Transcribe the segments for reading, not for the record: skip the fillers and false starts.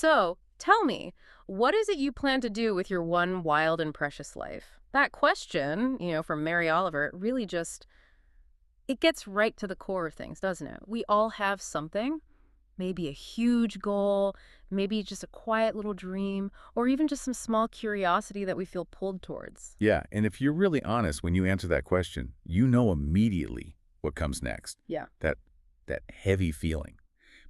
So, tell me, what is it you plan to do with your one wild and precious life? That question, from Mary Oliver, really just, it gets right to the core of things, doesn't it? We all have something, maybe a huge goal, maybe just a quiet little dream, or even just some small curiosity that we feel pulled towards. Yeah, and if you're really honest when you answer that question, you know immediately what comes next. Yeah. That heavy feeling.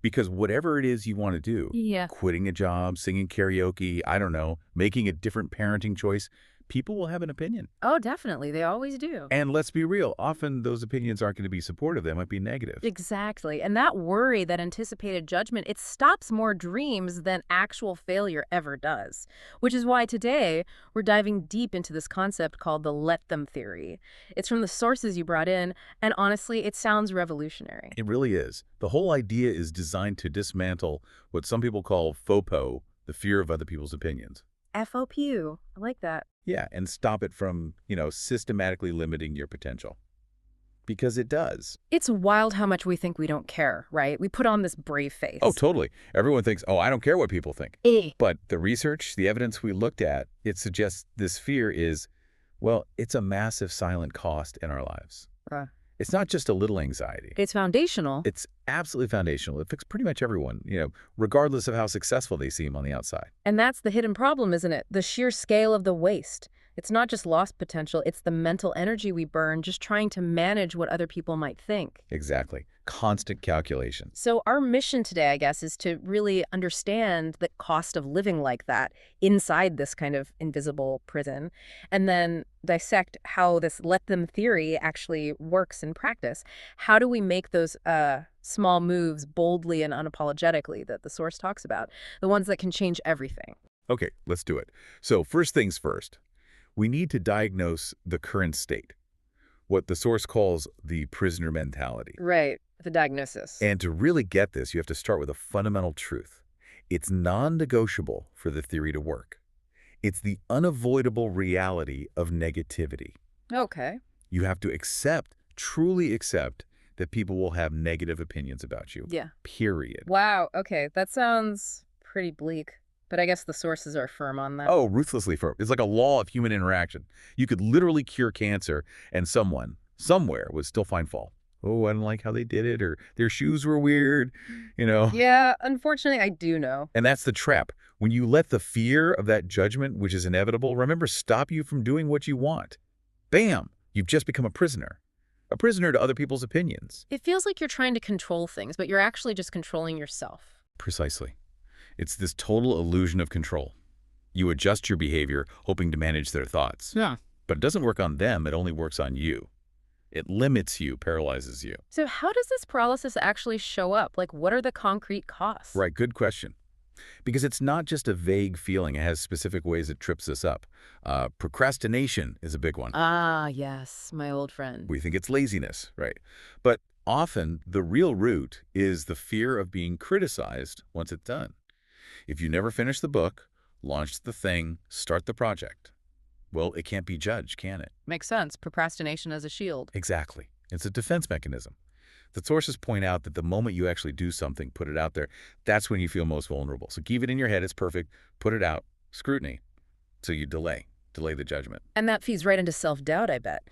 Because whatever it is you want to do, Yeah. quitting a job, singing karaoke, I don't know, making a different parenting choice, people will have an opinion. Oh, definitely. They always do. And let's be real, often those opinions aren't going to be supportive. They might be negative. Exactly. And that worry, that anticipated judgment, it stops more dreams than actual failure ever does. Which is why today we're diving deep into this concept called the let them theory. It's from the sources you brought in, and honestly, it sounds revolutionary. It really is. The whole idea is designed to dismantle what some people call FOPO, the fear of other people's opinions. FOPU. I like that. Yeah, and stop it from, systematically limiting your potential. Because it does. It's wild how much we think we don't care, right? We put on this brave face. Oh, totally. Everyone thinks, oh, I don't care what people think. Eh. But the research, the evidence we looked at, it suggests this fear is, well, it's a massive silent cost in our lives. It's not just a little anxiety. It's foundational. It's absolutely foundational. It affects pretty much everyone, regardless of how successful they seem on the outside. And that's the hidden problem, isn't it? The sheer scale of the waste. It's not just lost potential, it's the mental energy we burn just trying to manage what other people might think. Exactly. Constant calculation. So our mission today, I guess, is to really understand the cost of living like that inside this kind of invisible prison, and then dissect how this let them theory actually works in practice. How do we make those small moves boldly and unapologetically that the source talks about, the ones that can change everything? Okay, let's do it. So first things first. We need to diagnose the current state, what the source calls the prisoner mentality. Right, the diagnosis. And to really get this, you have to start with a fundamental truth. It's non-negotiable for the theory to work. It's the unavoidable reality of negativity. Okay. You have to truly accept, that people will have negative opinions about you. Yeah. Period. Wow, okay, that sounds pretty bleak. But I guess the sources are firm on that. Oh, ruthlessly firm. It's like a law of human interaction. You could literally cure cancer, and someone, somewhere, would still find fault. Oh, I don't like how they did it, or their shoes were weird, Yeah, unfortunately, I do know. And that's the trap. When you let the fear of that judgment, which is inevitable, remember, stop you from doing what you want. Bam! You've just become a prisoner. A prisoner to other people's opinions. It feels like you're trying to control things, but you're actually just controlling yourself. Precisely. It's this total illusion of control. You adjust your behavior, hoping to manage their thoughts. Yeah. But it doesn't work on them, it only works on you. It limits you, paralyzes you. So how does this paralysis actually show up? Like, what are the concrete costs? Right, good question. Because it's not just a vague feeling, it has specific ways it trips us up. Procrastination is a big one. Ah, yes, my old friend. We think it's laziness, right? But often, the real root is the fear of being criticized once it's done. If you never finish the book, launch the thing, start the project, well, it can't be judged, can it? Makes sense. Procrastination as a shield. Exactly. It's a defense mechanism. The sources point out that the moment you actually do something, put it out there, that's when you feel most vulnerable. So keep it in your head, it's perfect, put it out, scrutiny. So you delay the judgment. And that feeds right into self-doubt, I bet.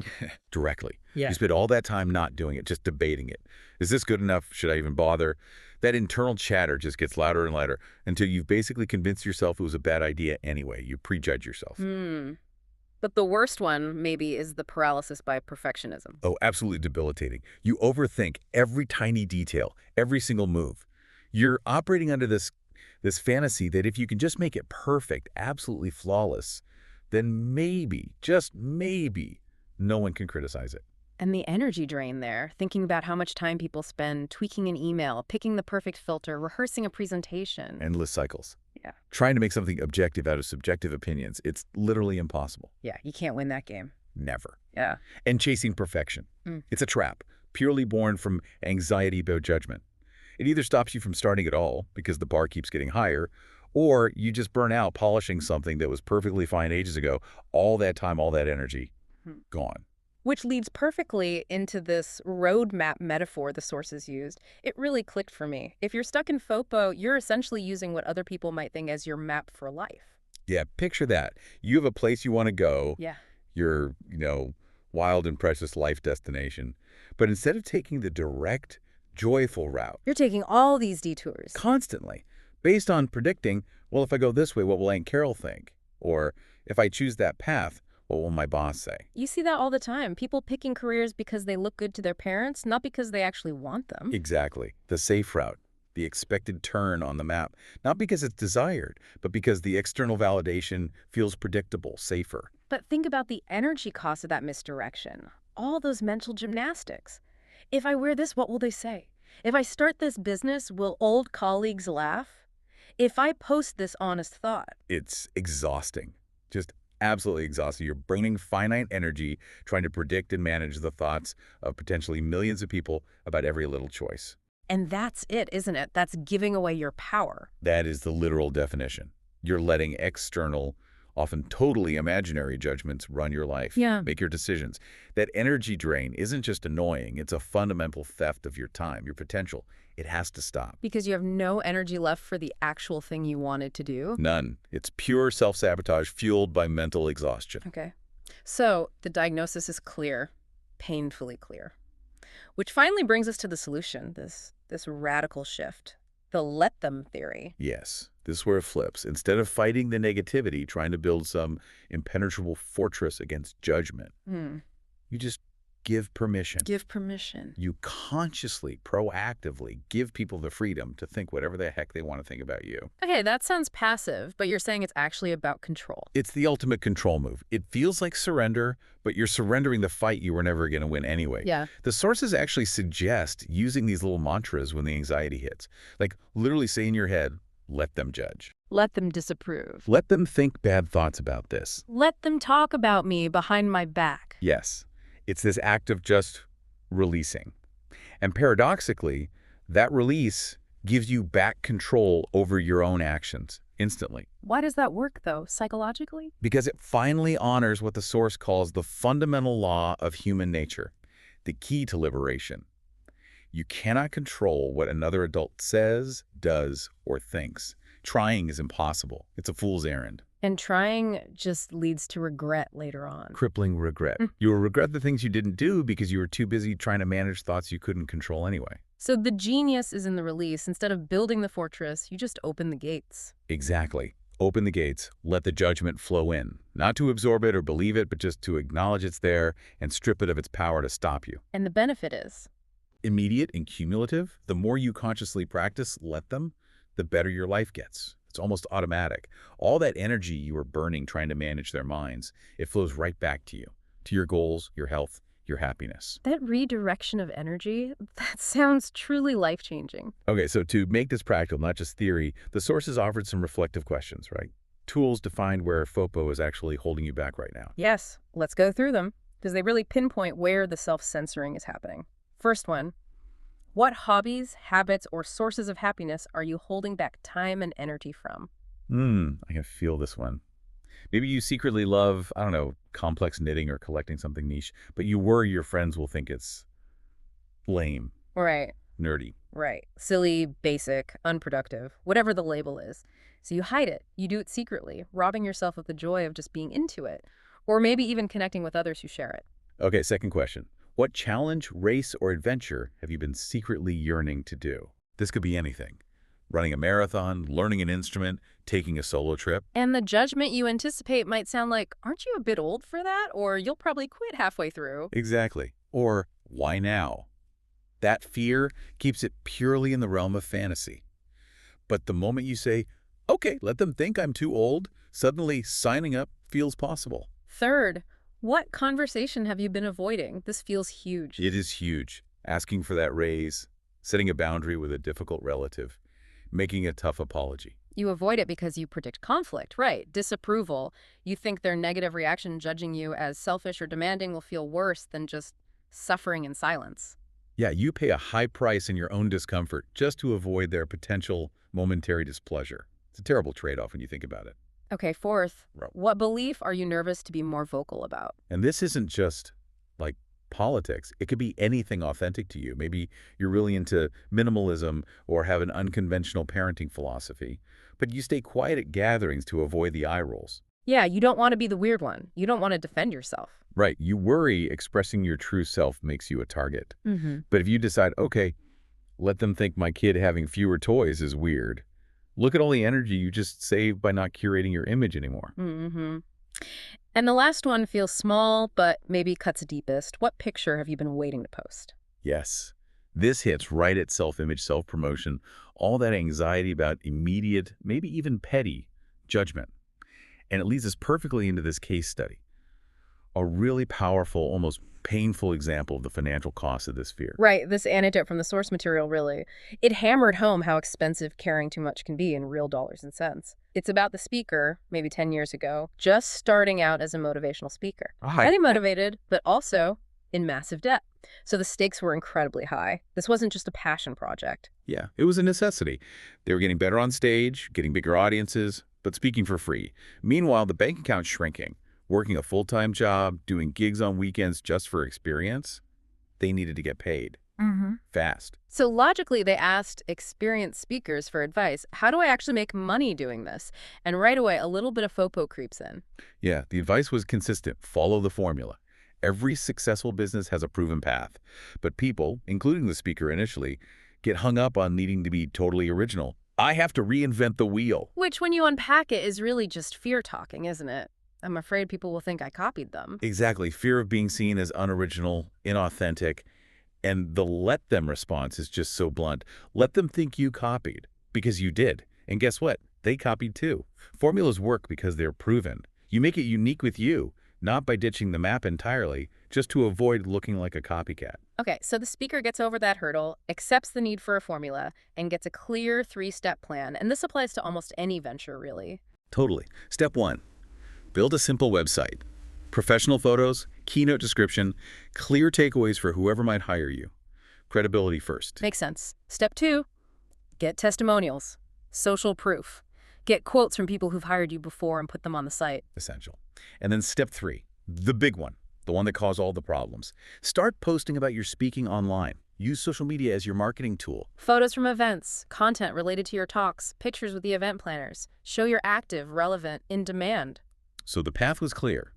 Directly. Yeah. You spend all that time not doing it, just debating it. Is this good enough? Should I even bother? That internal chatter just gets louder and louder until you've basically convinced yourself it was a bad idea anyway. You prejudge yourself. But the worst one, maybe, is the paralysis by perfectionism. Oh, absolutely debilitating. You overthink every tiny detail, every single move. You're operating under this fantasy that if you can just make it perfect, absolutely flawless, then maybe, just maybe, no one can criticize it. And the energy drain there, thinking about how much time people spend tweaking an email, picking the perfect filter, rehearsing a presentation. Endless cycles. Yeah. Trying to make something objective out of subjective opinions, it's literally impossible. Yeah, you can't win that game. Never. Yeah. And chasing perfection. It's a trap, purely born from anxiety about judgment. It either stops you from starting at all because the bar keeps getting higher, or you just burn out polishing something that was perfectly fine ages ago. All that time, all that energy, gone. Which leads perfectly into this roadmap metaphor the sources used. It really clicked for me. If you're stuck in FOPO, you're essentially using what other people might think as your map for life. Yeah, picture that. You have a place you want to go, Yeah. your, wild and precious life destination. But instead of taking the direct, joyful route, You're taking all these detours. constantly, based on predicting, well, if I go this way, what will Aunt Carol think? Or if I choose that path, what will my boss say? You see that all the time. People picking careers because they look good to their parents, not because they actually want them. Exactly. The safe route, the expected turn on the map, not because it's desired, but because the external validation feels predictable, safer. But think about the energy cost of that misdirection. All those mental gymnastics. If I wear this, what will they say? If I start this business, will old colleagues laugh? If I post this honest thought, It's exhausting, just absolutely exhausting. You're burning finite energy trying to predict and manage the thoughts of potentially millions of people about every little choice. and that's it, isn't it? That's giving away your power. That is the literal definition. You're letting external, often totally imaginary judgments run your life, Yeah. make your decisions. That energy drain isn't just annoying, it's a fundamental theft of your time, your potential. It has to stop. Because you have no energy left for the actual thing you wanted to do. None. It's pure self-sabotage fueled by mental exhaustion. Okay. So the diagnosis is clear, painfully clear. Which finally brings us to the solution, this radical shift, the let them theory. Yes, this is where it flips. Instead of fighting the negativity, trying to build some impenetrable fortress against judgment, you just give permission. Give permission. You consciously, proactively give people the freedom to think whatever the heck they want to think about you. Okay, that sounds passive, but you're saying it's actually about control. It's the ultimate control move. It feels like surrender, but you're surrendering the fight you were never going to win anyway. Yeah. The sources actually suggest using these little mantras when the anxiety hits. Like literally say in your head, let them judge. Let them disapprove. Let them think bad thoughts about this. Let them talk about me behind my back. Yes, it's this act of just releasing. And paradoxically, that release gives you back control over your own actions instantly. Why does that work, though, psychologically? Because it finally honors what the source calls the fundamental law of human nature, the key to liberation. You cannot control what another adult says, does, or thinks. Trying is impossible. It's a fool's errand. And trying just leads to regret later on. Crippling regret. You will regret the things you didn't do because you were too busy trying to manage thoughts you couldn't control anyway. So the genius is in the release. Instead of building the fortress, you just open the gates. Exactly. Open the gates, let the judgment flow in. Not to absorb it or believe it, but just to acknowledge it's there and strip it of its power to stop you. And the benefit is? Immediate and cumulative. The more you consciously practice, let them, the better your life gets. It's almost automatic. All that energy you are burning trying to manage their minds, it flows right back to you, to your goals, your health, your happiness. That redirection of energy, that sounds truly life-changing. Okay, so to make this practical, not just theory, the sources offered some reflective questions, right? Tools to find where FOPO is actually holding you back right now. Yes, let's go through them, because they really pinpoint where the self-censoring is happening. First one, what hobbies, habits, or sources of happiness are you holding back time and energy from? I can feel this one. Maybe you secretly love, I don't know, complex knitting or collecting something niche, but you worry your friends will think it's lame, Right, nerdy. right. Silly, basic, unproductive, whatever the label is. So you hide it. You do it secretly, robbing yourself of the joy of just being into it, or maybe even connecting with others who share it. Okay, second question. What challenge, race, or adventure have you been secretly yearning to do? This could be anything. Running a marathon, learning an instrument, taking a solo trip. And the judgment you anticipate might sound like, aren't you a bit old for that? Or you'll probably quit halfway through. Exactly. Or why now? That fear keeps it purely in the realm of fantasy. But the moment you say, okay, let them think I'm too old, suddenly signing up feels possible. Third, what conversation have you been avoiding? This feels huge. It is huge. Asking for that raise, setting a boundary with a difficult relative, making a tough apology. You avoid it because you predict conflict, right? Disapproval. You think their negative reaction judging you as selfish or demanding will feel worse than just suffering in silence. Yeah, you pay a high price in your own discomfort just to avoid their potential momentary displeasure. It's a terrible trade-off when you think about it. Okay, fourth, Right. what belief are you nervous to be more vocal about? And this isn't just like politics. It could be anything authentic to you. Maybe you're really into minimalism or have an unconventional parenting philosophy, but you stay quiet at gatherings to avoid the eye rolls. Yeah, you don't want to be the weird one. You don't want to defend yourself. Right. You worry expressing your true self makes you a target. Mm-hmm. But if you decide, okay, let them think my kid having fewer toys is weird, look at all the energy you just saved by not curating your image anymore. Mm-hmm. And the last one feels small, but maybe cuts deepest. What picture have you been waiting to post? Yes. This hits right at self-image, self-promotion, all that anxiety about immediate, maybe even petty, judgment. And it leads us perfectly into this case study. A really powerful, almost painful example of the financial cost of this fear. Right, this anecdote from the source material really. It hammered home how expensive caring too much can be in real dollars and cents. It's about the speaker, maybe 10 years ago, just starting out as a motivational speaker. Hi. Highly motivated, but also in massive debt. So the stakes were incredibly high. This wasn't just a passion project. Yeah, it was a necessity. They were getting better on stage, getting bigger audiences, but speaking for free. Meanwhile, the bank account's shrinking. Working a full-time job, doing gigs on weekends just for experience, they needed to get paid. Fast. So logically, they asked experienced speakers for advice. How do I actually make money doing this? And right away, a little bit of FOPO creeps in. Yeah, the advice was consistent. Follow the formula. Every successful business has a proven path. But people, including the speaker initially, get hung up on needing to be totally original. I have to reinvent the wheel. Which, when you unpack it, is really just fear talking, isn't it? I'm afraid people will think I copied them. Exactly. Fear of being seen as unoriginal, inauthentic, and the let them response is just so blunt. Let them think you copied, because you did. And guess what? They copied too. Formulas work because they're proven. You make it unique with you, not by ditching the map entirely, just to avoid looking like a copycat. Okay, so the speaker gets over that hurdle, accepts the need for a formula, and gets a clear 3-step plan. And this applies to almost any venture, really. Totally. Step 1. Build a simple website. Professional photos, keynote description, clear takeaways for whoever might hire you. Credibility first. Makes sense. Step 2, get testimonials, social proof. Get quotes from people who've hired you before and put them on the site. Essential. And then step 3, the big one, the one that caused all the problems. Start posting about your speaking online. Use social media as your marketing tool. Photos from events, content related to your talks, pictures with the event planners. Show you're active, relevant, in demand. So the path was clear.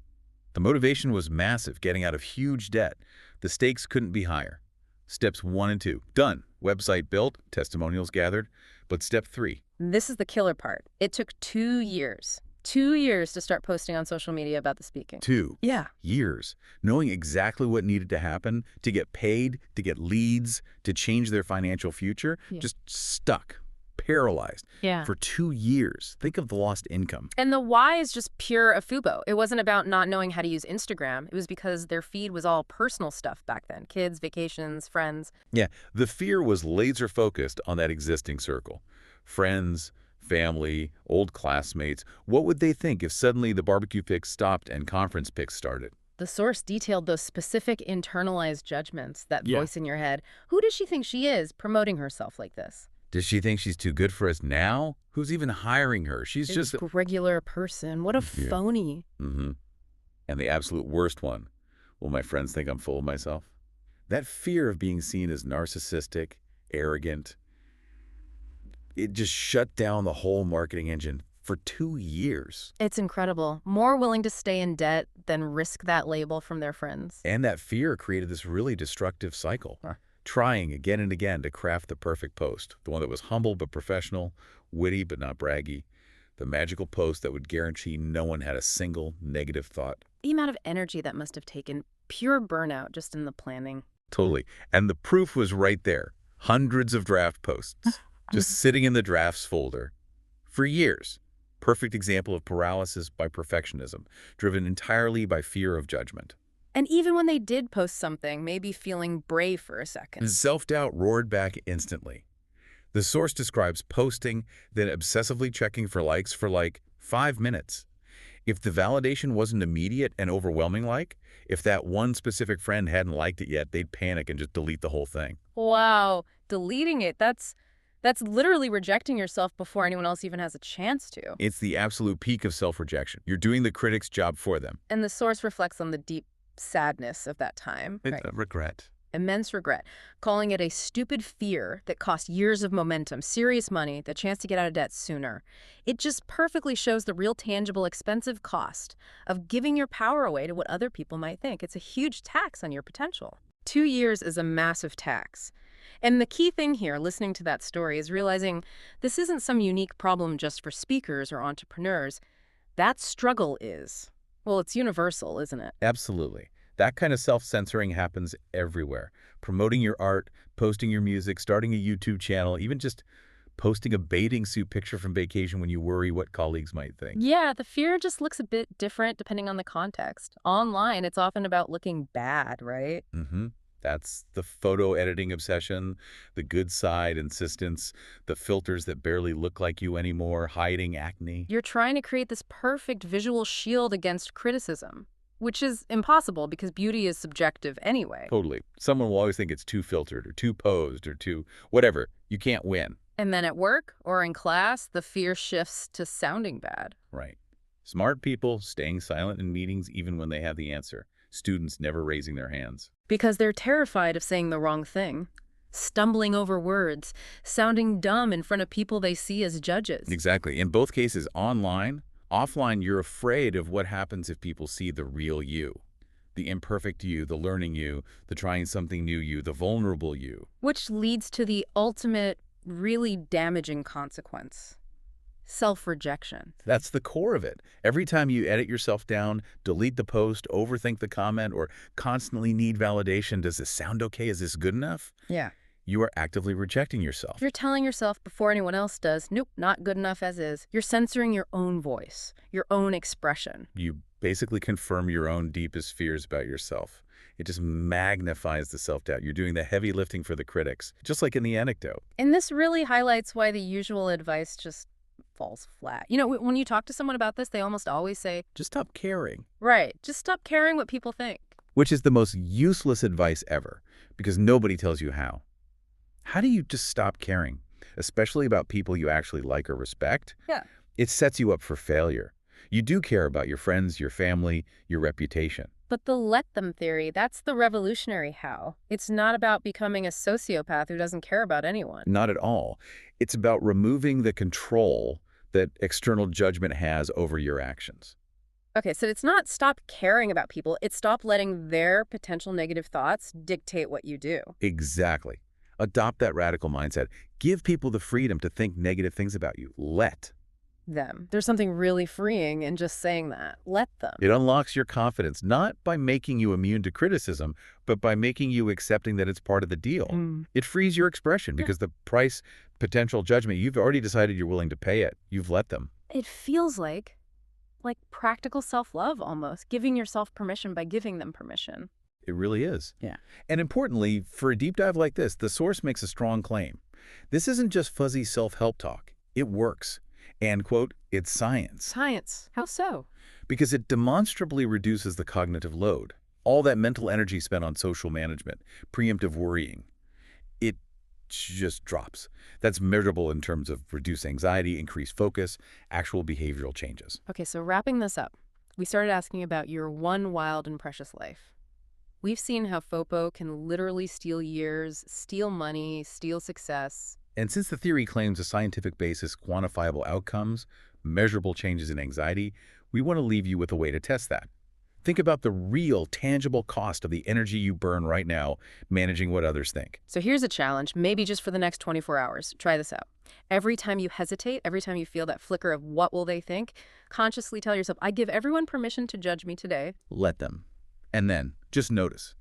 The motivation was massive, getting out of huge debt. The stakes couldn't be higher. Steps 1 and 2, done. Website built, testimonials gathered. But step 3. This is the killer part. It took 2 years. 2 years to start posting on social media about the speaking. 2 Yeah. years, knowing exactly what needed to happen to get paid, to get leads, to change their financial future, Yeah. just stuck, paralyzed Yeah. for 2 years. Think of the lost income. And the why is just pure afubo. It wasn't about not knowing how to use Instagram. It was because their feed was all personal stuff back then. Kids, vacations, friends. Yeah, the fear was laser focused on that existing circle. Friends, family, old classmates. What would they think if suddenly the barbecue pics stopped and conference pics started? The source detailed those specific internalized judgments, that Yeah. voice in your head. Who does she think she is promoting herself like this? Does she think she's too good for us now? Who's even hiring her? She's This just... regular person. What a Yeah. phony. Mm-hmm. And the absolute worst one. Will my friends think I'm full of myself? That fear of being seen as narcissistic, arrogant, it just shut down the whole marketing engine for 2 years. It's incredible. More willing to stay in debt than risk that label from their friends. And that fear created this really destructive cycle. Trying again and again to craft the perfect post, the one that was humble but professional, witty but not braggy, the magical post that would guarantee no one had a single negative thought. The amount of energy that must have taken, pure burnout just in the planning. Totally. And the proof was right there. Hundreds of draft posts, just sitting in the drafts folder for years. Perfect example of paralysis by perfectionism, driven entirely by fear of judgment. And even when they did post something, maybe feeling brave for a second. Self-doubt roared back instantly. The source describes posting, then obsessively checking for likes for like 5 minutes. If the validation wasn't immediate and overwhelming if that one specific friend hadn't liked it yet, they'd panic and just delete the whole thing. Wow, deleting it, that's literally rejecting yourself before anyone else even has a chance to. It's the absolute peak of self-rejection. You're doing the critic's job for them. And the source reflects on the deep sadness of that time. It's Right. a regret. Immense regret, calling it a stupid fear that cost years of momentum, serious money, the chance to get out of debt sooner. It just perfectly shows the real tangible expensive cost of giving your power away to what other people might think. It's a huge tax on your potential. 2 years is a massive tax. And the key thing here, listening to that story, is realizing this isn't some unique problem just for speakers or entrepreneurs. That struggle is, well, it's universal, isn't it? Absolutely. That kind of self-censoring happens everywhere. Promoting your art, posting your music, starting a YouTube channel, even just posting a bathing suit picture from vacation when you worry what colleagues might think. Yeah, the fear just looks a bit different depending on the context. Online, it's often about looking bad, right? Mm-hmm. That's the photo editing obsession, the good side insistence, the filters that barely look like you anymore, hiding acne. You're trying to create this perfect visual shield against criticism, which is impossible because beauty is subjective anyway. Totally. Someone will always think it's too filtered or too posed or too whatever. You can't win. And then at work or in class, the fear shifts to sounding bad. Right. Smart people staying silent in meetings even when they have the answer. Students never raising their hands. Because they're terrified of saying the wrong thing, stumbling over words, sounding dumb in front of people they see as judges. Exactly. In both cases, online, offline, you're afraid of what happens if people see the real you. The imperfect you, the learning you, the trying something new you, the vulnerable you. Which leads to the ultimate, really damaging consequence: self-rejection. That's the core of it. Every time you edit yourself down, delete the post, overthink the comment, or constantly need validation, does this sound okay? Is this good enough? Yeah. You are actively rejecting yourself. You're telling yourself before anyone else does, nope, not good enough as is. You're censoring your own voice, your own expression. You basically confirm your own deepest fears about yourself. It just magnifies the self-doubt. You're doing the heavy lifting for the critics, just like in the anecdote. And this really highlights why the usual advice just falls flat. You know, when you talk to someone about this, they almost always say, Just stop caring, right, just stop caring what people think. which is the most useless advice ever, because nobody tells you how. How do you just stop caring, especially about people you actually like or respect? Yeah. It sets you up for failure. You do care about your friends, your family, your reputation. But the let them theory, that's the revolutionary how. It's not about becoming a sociopath who doesn't care about anyone. Not at all. It's about removing the control that external judgment has over your actions. Okay, so it's not stop caring about people, it's stop letting their potential negative thoughts dictate what you do. Exactly. Adopt that radical mindset. Give people the freedom to think negative things about you. Let. Them. There's something really freeing in just saying that. Let them. It unlocks your confidence, not by making you immune to criticism, but by making you accepting that it's part of the deal. It frees your expression because the price, potential judgment, you've already decided you're willing to pay it. You've let them. It feels like practical self-love almost, giving yourself permission by giving them permission. It really is. Yeah. And importantly, for a deep dive like this, the source makes a strong claim. This isn't just fuzzy self-help talk. It works. And, quote, it's science. Science. How so? Because it demonstrably reduces the cognitive load. All that mental energy spent on social management, preemptive worrying, it just drops. That's measurable in terms of reduced anxiety, increased focus, actual behavioral changes. Okay, so wrapping this up, we started asking about your one wild and precious life. We've seen how FOPO can literally steal years, steal money, steal success. And since the theory claims a scientific basis, quantifiable outcomes, measurable changes in anxiety, we want to leave you with a way to test that. Think about the real, tangible cost of the energy you burn right now managing what others think. So here's a challenge, maybe just for the next 24 hours. Try this out. Every time you hesitate, every time you feel that flicker of what will they think, consciously tell yourself, I give everyone permission to judge me today. Let them. And then, just notice.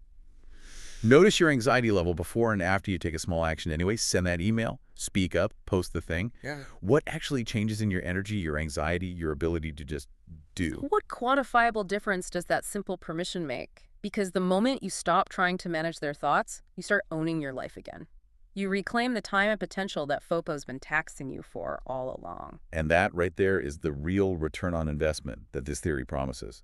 Notice your anxiety level before and after you take a small action anyway. Send that email, speak up, post the thing. Yeah. What actually changes in your energy, your anxiety, your ability to just do? What quantifiable difference does that simple permission make? Because the moment you stop trying to manage their thoughts, you start owning your life again. You reclaim the time and potential that FOPO's been taxing you for all along. And that right there is the real return on investment that this theory promises.